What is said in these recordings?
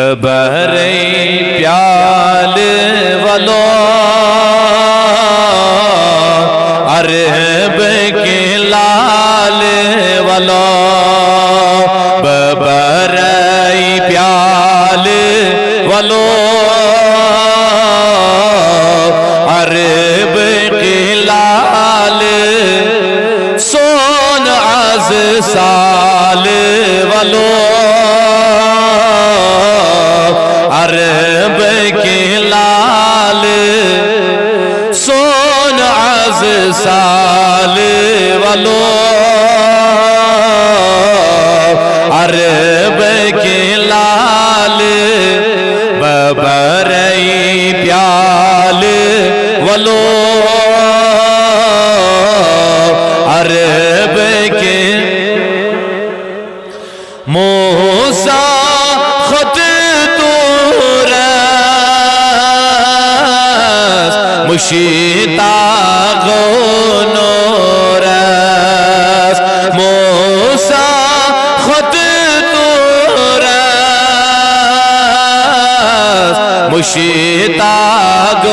ببرئی پیال والو عرب کے لال والو ببرئی پیال والو عرب کے لال سون عز سال والو عرب کے لال سون عز سال والو عرب کے لال ببرئی پیال والو عرب کے موسیٰ خط مشتاق نورس موسیٰ خط تورس مشتاق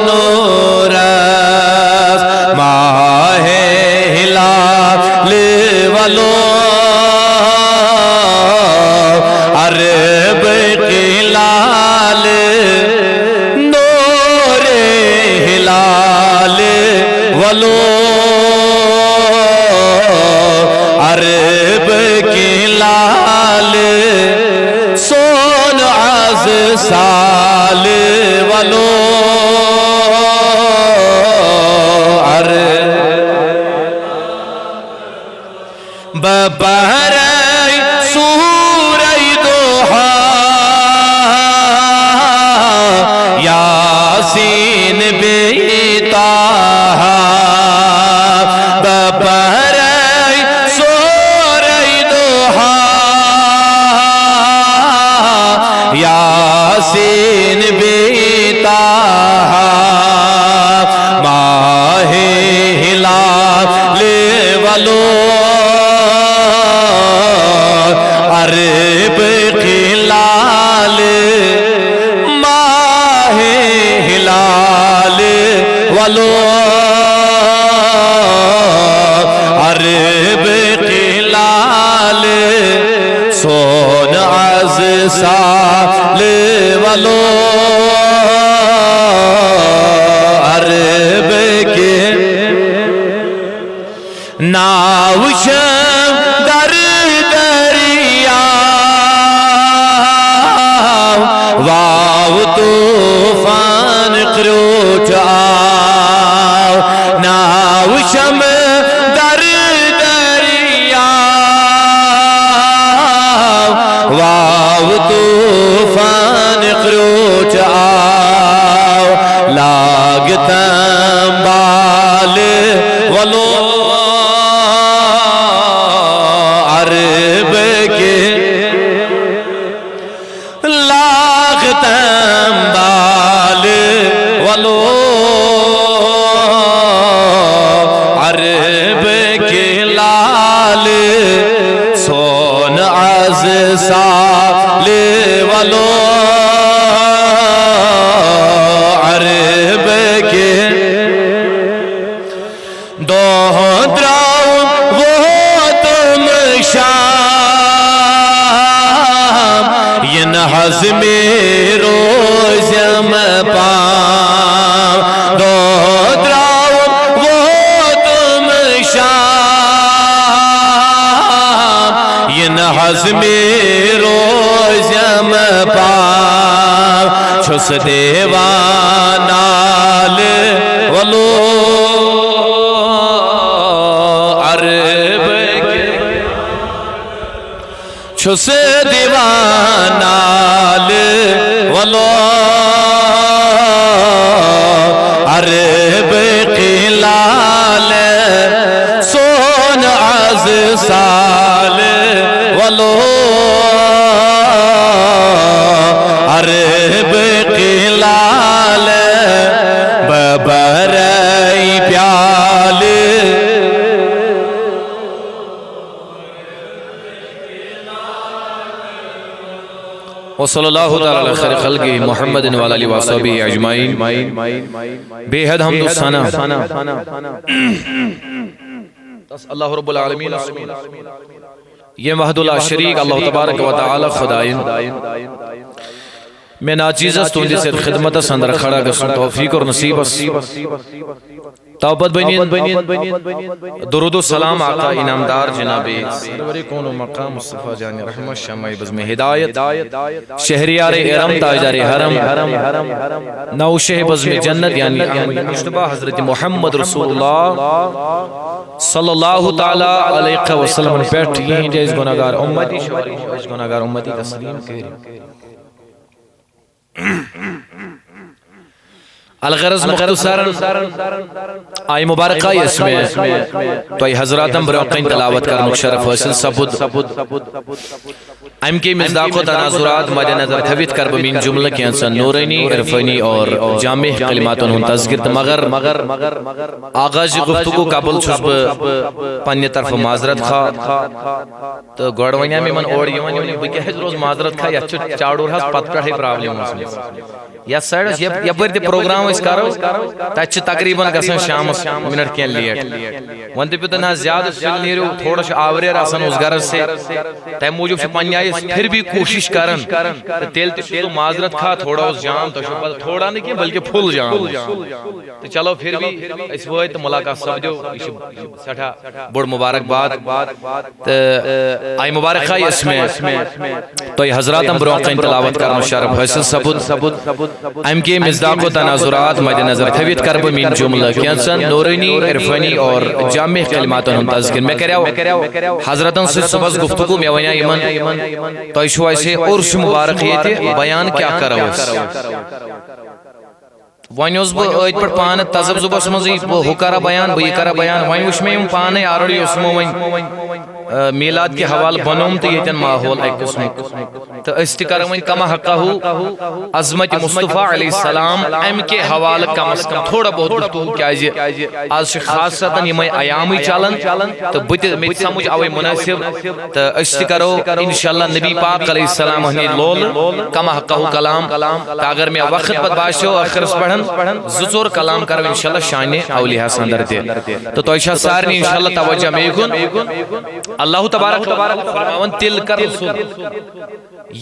نورس ماہ ہلال والو عرب کے لال والو عرب کے لال سون عز سال والو ببرئی سورہ دوحہ یاسین بیطہ ببرئی سورہ دوحہ یاسین بیطہ ماہ ہلال والو عرب کے لال ماہ ہلال والو عرب کے لال سون عز سال والو عرب کے ناوشم در دریا واو طوفان قروچ آو ناوشم در دریا واو طوفان قروچ آو لاگتم بال والو عرب کے لاگتم بال والو عرب کے لال سون عز سال والو عرب کے دو دراؤ وہ تم شام ین حزم روزم پام دو دراؤ وہ تم شام ین حزم روزم پام چھس دیوانال والو عرب کے چھس دیوانال والو عرب کے لال سون عز سال والو عرب کے لال ببرئی پیال وصلی اللہ تعالی علی خیر خلق محمد وعلی آلہ وصحبہ اجمعین. بے حد حمد و ثنا اللہ رب العالمین. یہ وحد اللہ شریک اللہ تبارک و تعالی خدائن میں ناچیز استوندی سے خدمت اندر کھڑا گسن توفیق اور نصیب توبت بنید درود و سلام آقا انعامدار جناب سرور کون و مقام مصطفیٰ جان رحمت شمع بزم ہدایت شہریار ارم تاجدار حرم نوشہ بزم جنت یعنی مجتبہ حضرت محمد رسول اللہ صلی اللہ تعالی علیہ وسلم پیٹھ یہ جائز گناہگار امتی شواری جائز گناہگار امتی تسلیم کریں. الغرض مختصراً آئی مبارکہ اس میں تو ای حضراتم برقین تلاوت کرنک شرف حاصل سبود ام کی مصداق و تناظرات مد نظر تھویت کر بمین جملہ کی انسان نورینی عرفانی اور جامع کلماتوں ہن تذکرت مگر آغاز گفتگو قبل چھس پنی طرف معذرت خواہ تو گوڑوانیا میں من اوڑ یونی بکہ روز معذرت خواہ یا چاڑور ہاس پت پڑھائی پرابلم یا سائڈس یا پر دی پروگرام اس کارو تاچ تقریباً گسن شام منٹ کیا لیٹ وانتی پیتنا زیادہ سل نیرو تھوڑا شا آوریر آسان اس گرز سے تاہی موجب سے پنی آئیس پھر بھی کوشش کرن تیل تشتو معذرت کھا تھوڑا اس جام تھوڑا نہیں کیا بلکہ پھول جام تو چلو پھر بھی اس وقت ملاقات سب جو سٹھا بڑ مبارک بات آئی مبارکہ اس میں تو یہ حضرات ہم بروقین تلاوت کرنا شرف حاصل ثبت ام کے مصداق و تناظرات مد نظر تھویت کرب مین جملہ کینسن نورینی عرفانی اور جامع کلماتوں ہم تذکر میں کریاو حضرتاں سے صبح گفتگو میں ونیا ایمن تو ایشو ایسے عرش مبارک یہ تھے بیان کیا کرو اس وانیوز با ایت پر پانے تذب زبس مزی حکارہ بیان با یہ کرہ بیان وانیوش میں پانے آرڑی اسمو میلاد کے حوال بنوم تو یہ تن ماحول ایک قسم تو استقرار میں کما حقہ عظمت مصطفیٰ علیہ السلام ام کے حوال کم از کم تھوڑا بہت گفتگو کیا جی آج سے خاصتاً یہ میں ایامی چالن تو میں سمجھ آوے مناسب تو استقرارو انشاءاللہ نبی پاک علیہ السلام ہنی لول کما حقہ کلام تا اگر میں وقت بد باشو اخرس پڑھن زچور کلام کرو انشاءاللہ شان اولیاء سندر دے تو ایشا سارنی انشاءاللہ توجہ میں کن اللہ تبارک فرماون تلک رسول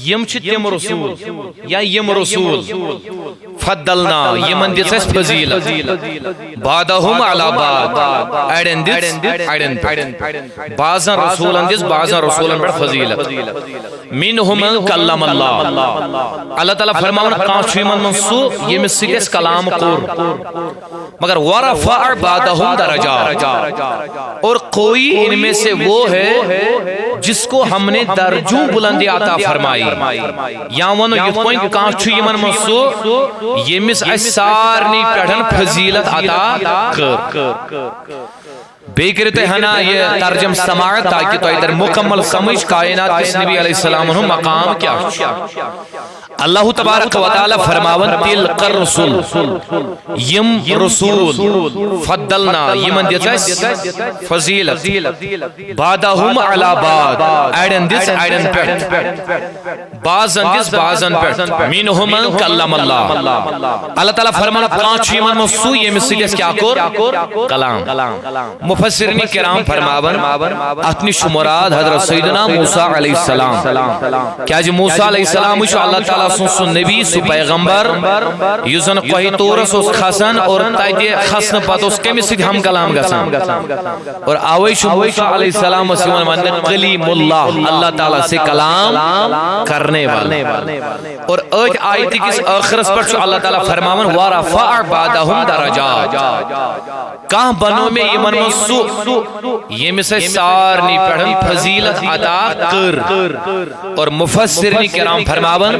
یم چھ تم رسول یا یم رسول فضلنا یمن دس اس فضیلت بعدهم علی بعد ایڈن دس بعضا رسولن دس بعضا رسولن پر فضیلت منہم کلم اللہ تعالیٰ فرماون کانچوی من منسو یم سکس کلام کور مگر ورفع بعدهم درجات اور کوئی ان میں سے وہ ہے جس کو ہم نے درجوں بلندی عطا فرمائی یا ونو یہ پوائنٹ کانچو یمن منسو یہ مس سارنی پیڑھن فضیلت عطا کر بے کرتے ہنا یہ ترجم سماعت تاکہ تو ادھر مکمل سمجھ کائنات کس نبی علیہ السلام انہوں مقام کیا اللہ تبارک و تعالی فرماون تلک الرسول یم رسول فضلنا یمن دیتا فضیلت بعدهم علی بعد ایڈن دس ایڈن پیٹ بعضن دس بعضن پیٹ منہم کلم اللہ تعالی فرمانا پانچ یمن مسو یہ مسیلیس کیا کور کلام مفسرین کرام فرماون اتنی شمراد حضرت سیدنا موسیٰ علیہ السلام کیا جی موسیٰ علیہ السلام اللہ تعالی سو نبی سو پیغمبر یوزن قوی تورس اس خسن اور تائیدی خسن پات اس کمی سید ہم کلام گسان اور آویش موسیٰ علیہ السلام وسیمان ماندے قلیم اللہ تعالی سے کلام کرنے والے اور ایک آیتی کس آخرس پر چھو اللہ تعالی فرماون وَرَفَعَ بَعْدَهُمْ دَرَجَاتِ کہاں بنو میں ایمان منسو یہ میں سے سارنی پڑھن فضیلت عطا کر اور مفسرین کرام فرماون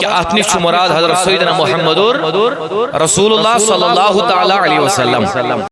کہ اتنی مراد حضرت سیدنا محمد رسول اللہ صلی اللہ تعالی علیہ وسلم